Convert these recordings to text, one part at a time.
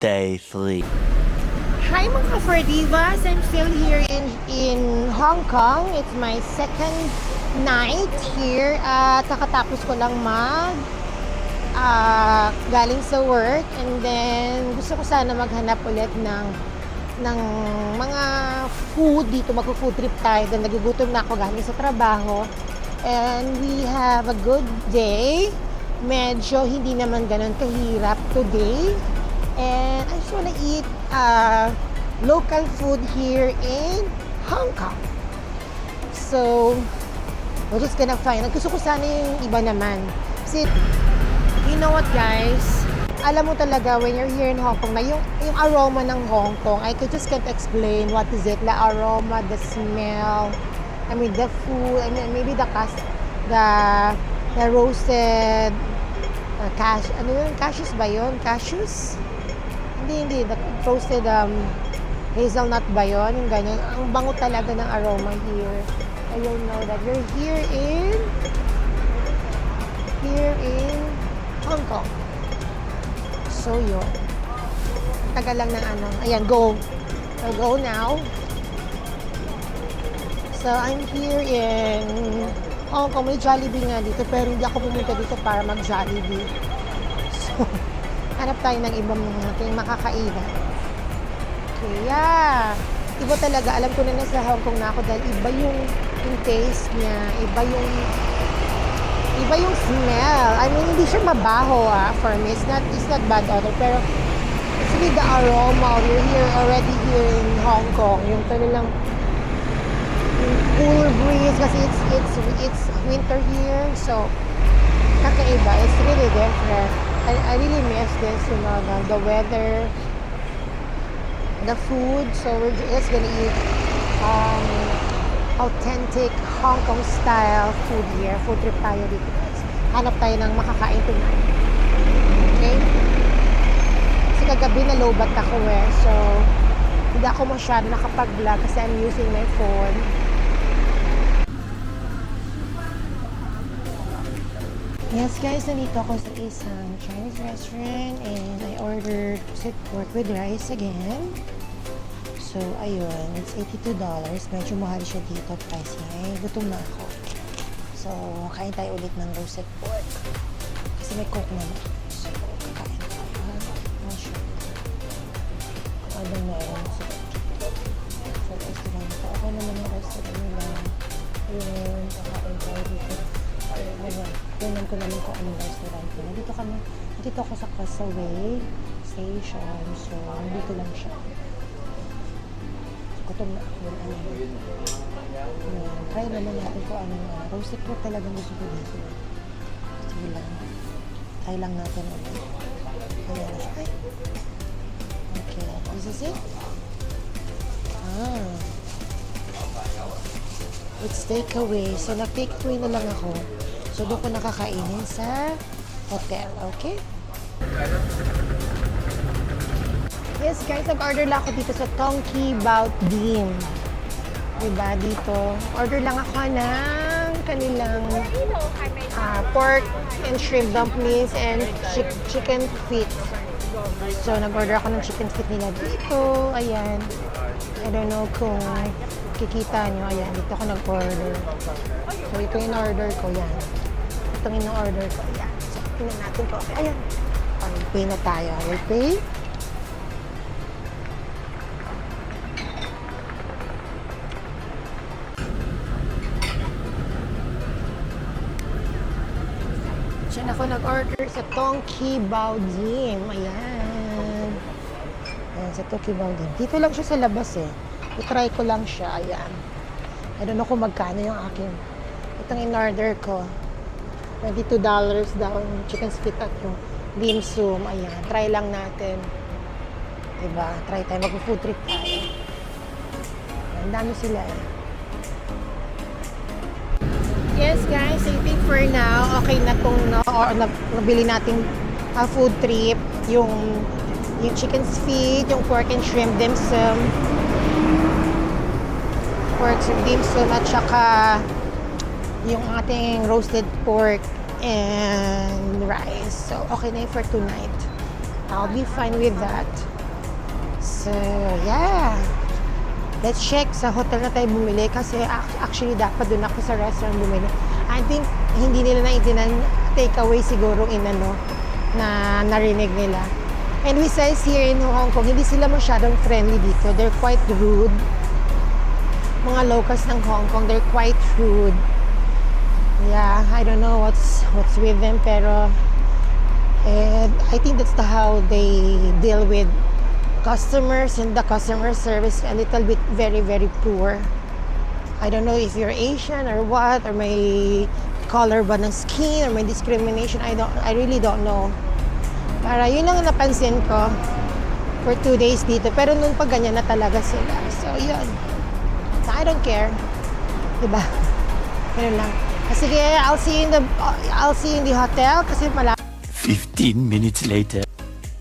Day 3. Hi mga Ferdivas! I'm still here in Hong Kong. It's my second night here at kakatapos ko lang galing sa work, and then gusto ko sana maghanap ulit ng mga food dito. Magpo-food trip tayo dahil nagugutom na ako galing sa trabaho, and we have a good day. Medyo hindi naman ganun kahirap today, and I just wanna eat local food here in Hong Kong. So, we're just gonna find. Gusto ko sana yung iba naman. Kasi, you know what guys? Alam mo talaga when you're here in Hong Kong na yung aroma ng Hong Kong, I just can't explain what is it. The aroma, the smell, I mean the food, I mean maybe the roasted ano yun? Cashews ba yun? Cashews? Hindi. The roasted hazelnut ba yun? Yung ganyan. Ang bango talaga ng aroma here. I don't know that you're here in Hong Kong. So yun. Tagal lang ng ano. Ayan, go. I'll go now. So I'm here in Hong Kong. May Jollibee nga dito, pero hindi ako pumunta dito para mag-Jollibee. So, hanap tayo ng ibang ating makakainan. Kaya, iba talaga. Alam ko na nasa Hong Kong na ako dahil iba yung taste niya. Iba yung smell. I mean, hindi siya mabaho for me. It's not bad odor. Pero, it's really the aroma. You're already here in Hong Kong. Yung talagang cool breeze kasi it's winter here. So, kakaiba. It's really different. I really miss this, you know, the weather, the food. So we're just gonna eat authentic Hong Kong style food here. Food trip tayo dito, guys. Hanap tayo ng makakain tonight. Okay? Kasi kagabi nalobat ako so hindi ako masyado nakapag-vlog kasi I'm using my phone. Yes guys, nandito ako sa isang Chinese restaurant and I ordered pusit pork with rice again. So, ayun, it's $82. Medyo mahal siya dito, pricey. Gutom na ako. So, kain tayo ulit ng roasted pork. Kasi may coke naman. So, kakain tayo. Not sure. Ano meron sa restaurant ko. Ako naman yung restaurant nila. Ayun, kakain tayo dito. Tingnan ko naman kung anong restaurant ko. Nandito ako sa Causeway Station. So, nandito lang siya. Gutom na ako. Try naman natin kung anong roasted pork talagang gusto ko dito. Sige lang. Try lang natin ulit. Ayan na siya. Okay. This is it? It's takeaway. So, nag-takeaway na lang ako. So, doon ko nakakainin sa hotel. Okay? Yes, guys. Nag-order lang ako dito sa Tongki Bao Dim. Diba? Dito. Order lang ako ng kanilang pork and shrimp dumplings and chicken feet. So, nag-order ako ng chicken feet nila dito. Ayan. I don't know kung kikita nyo. Ayan. Dito ako nag-order. So, ito yung order ko. Yan. Itong in-order ko. Ayan. So, tingnan natin ko. Okay. Ayan. Okay, pay na tayo. We'll pay. Diyan ako nag-order sa Tongki Bao Dim. Ayan. Ayan, sa Tongki Bao Dim. Dito lang siya sa labas I-try ko lang siya. Ayan. I don't know kung magkano yung akin. Itong in-order ko. $22 daw yung chicken spit at yung dim sum. Ayan, try lang natin. Diba? Try tayo. Mag-food trip tayo. Ang dami sila Yes guys, I think for now, okay na itong nabili nating food trip. Yung chicken feet, yung pork and shrimp dim sum. Pork dim sum at saka yung ating roasted pork and rice. So, okay na yun for tonight. I'll be fine with that. So, yeah. Let's check sa hotel na tayo bumili kasi actually dapat doon ako sa restaurant bumili. I think hindi nila naintindihan takeaway siguro na narinig nila. And besides here in Hong Kong, hindi sila masyadong friendly dito. They're quite rude. Mga locals ng Hong Kong, they're quite rude. Yeah, I don't know what's with them, pero I think that's how they deal with customers, and the customer service a little bit very, very poor. I don't know if you're Asian or what, or may color ba ng skin, or may discrimination. I really don't know. Para yun lang napansin ko for 2 days dito. Pero nung pag ganyan na talaga sila. So, yun. So, I don't care. Diba? Ganun lang. Sige, I'll see you in the hotel kasi 15 minutes later.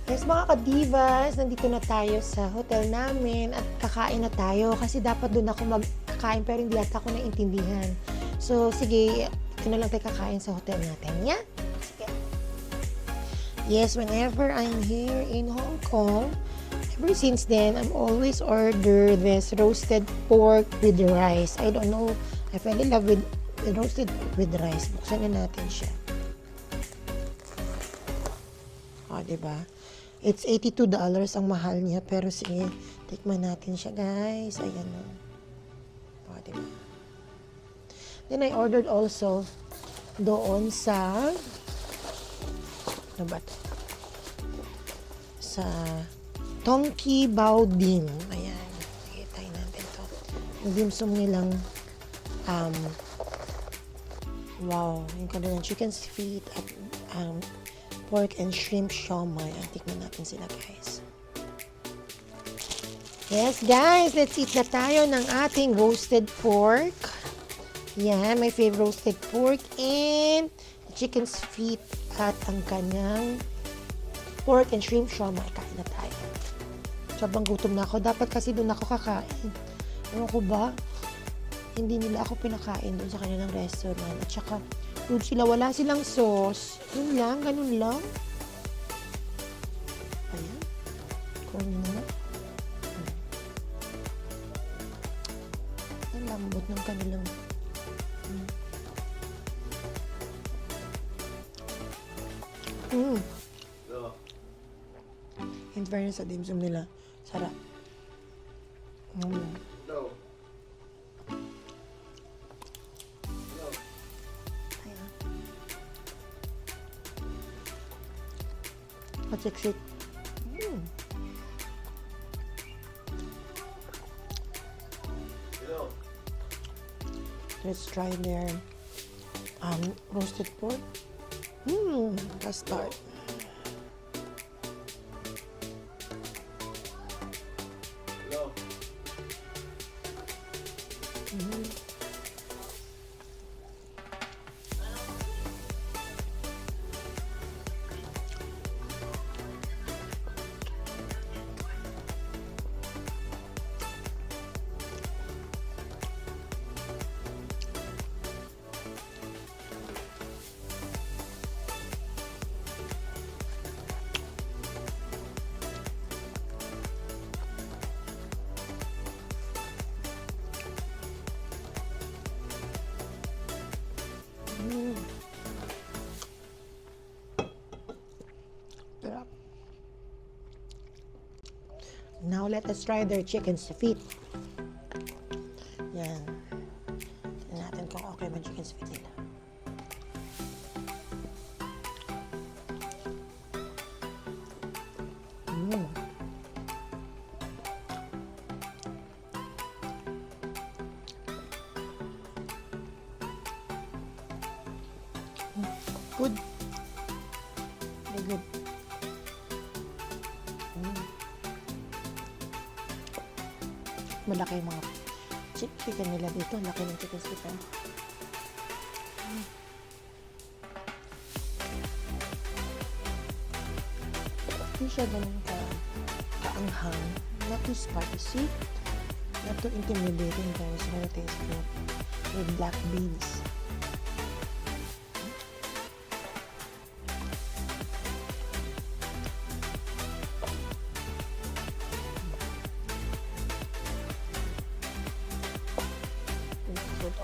Yes, mga ka-divas, nandito na tayo sa hotel namin at kakain na tayo kasi dapat doon ako magkakain pero hindi yata ako naintindihan. So, sige, ito na lang tayo kakain sa hotel natin. Yeah? Sige. Yes, whenever I'm here in Hong Kong, ever since then, I'm always order this roasted pork with rice. I don't know, I fell in love with roasted pork with rice. Buksan na natin siya. O, diba? It's $82 ang mahal niya. Pero sige, tikman natin siya, guys. Ayan o. O, diba? Then I ordered also doon sa ano ba ito? Sa Tongki Bao Dim. Ayan. Sige, tayo natin ito. Yung dimsum nilang wow. Yung kanilang chicken's feet at pork and shrimp siomai. Tikman natin sila, guys. Yes, guys. Let's eat na tayo ng ating roasted pork. Yan, my favorite roasted pork and chicken's feet at ang kanyang pork and shrimp siomai. Kain na tayo. Sobrang gutom na ako. Dapat kasi doon ako kakain. Ewan ko ba? Hindi nila ako pinakain doon sa kanilang restaurant. At saka, doon sila, wala silang sauce. Yun lang, ganun lang. Ayan. Kuha nyo naman. Ang lambot ng kanilang. In fairness sa dimsum nila, sarap. Matsiksik. Let's try their roasted pork. Let's start. Now, let us try their chicken's feet. Yan. Tignan natin kung okay ba chicken's feet nila. Good. Very good. Malaki yung mga chicken nila dito. Laki ng chicken skin. Hindi siya ganun kaanghang. Not too spicy. Not too intimidating, guys. Very tasty. With black beans.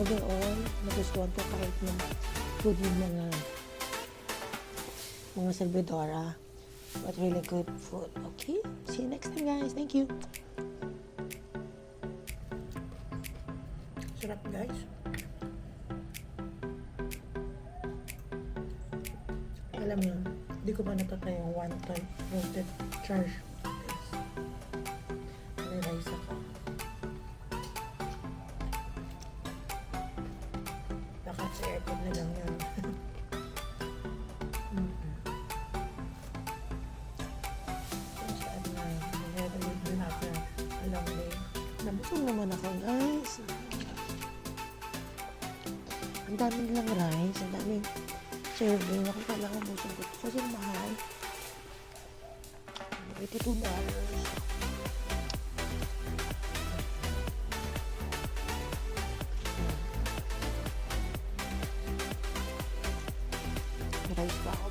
overall, nagustuhan ko kahit na food yung mga servidora. But really good food. Okay? See you next time, guys. Thank you. Sarap, guys. Alam niyo, hindi ko pa natatay yung wonton roasted charge. May rice ako. Baka sa airport na lang yan. Saan na? Nagagalit din ako. Alam mo eh. Nabusog naman ako, guys. Ang dami nilang rice. Ang daming serving. Ako kailangan busog ko. Kasi mahal. $82. Rice pa ako.